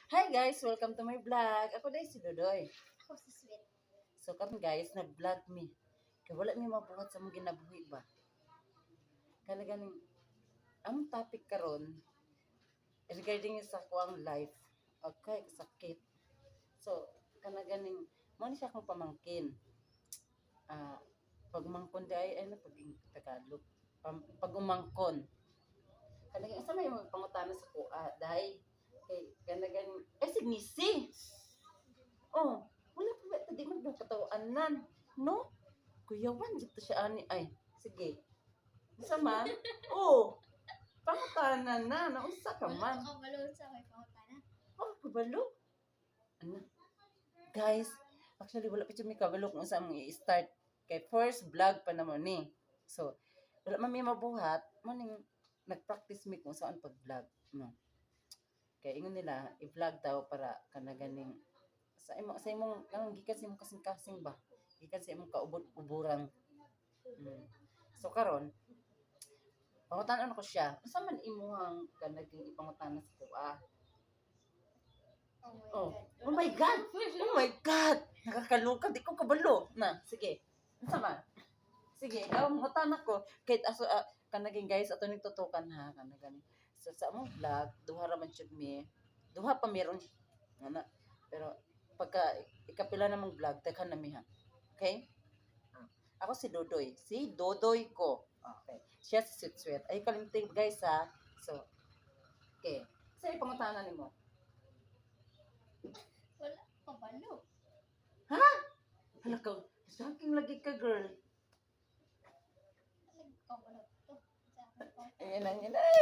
Hi guys, welcome to my vlog. Ako dahil si Dodoy. Ako si Sweet. So kami guys, nag-vlog mi. Kaya wala mi mabuhat sa mga ginabuhi ba. Kaya ganing, ang topic karon regarding sa kuang life. Okay, sakit. So, kana ganing, mo ni siya akong pamangkin. Pag umangkon ay ano pag Tagalog. Pag umangkon. Kana ganing, asa may mga pangutana sa kuha. Dahil, kana ganing, signisi. Oh, wala pa ba tadi man daw katawaanan, no? Kuyawan dito siya ani ay. Sige. Unsa man? Oh, pangutanan na, naunsa ka man? Ako balon sa may pangutana. Oh, kabalo. Ano? Guys, actually wala pa siya may kabalo kung saan i-start. Kay first vlog pa naman ni. So, wala man may mabuhat, mo ning nag-practice mi kung saan pag-vlog, no? Kaya ingon nila, i-vlog daw para kanaganing sa imong ang gikan sa imong kasing-kasing ba, gikan sa imong kaubod-uburang. So karon pangutan-an ko siya, unsa man imuhang kanaging ipangutana sa tuwa? Oh Oh my God. my god, oh my god, nakakalungkot, di ko kabalo na. Sige, unsa man? Sige, ikaw mangutan ako kahit aso kanaging guys ato ning tutukan ha kanagani sa among vlog duha ra man jud mi, duha pa meron ana, pero pagka ikapila namang vlog daghan na mi ha. Okay? Ako si Dodoy ko. Okay. Siya si Sweet. Ay kalimting guys ha. So, okay. Sa ipangutana nimo. Wala pa balo. Ha? Hala ka, saking lagi ka girl. Nagkabalo to. Sa akin po. Ayan na.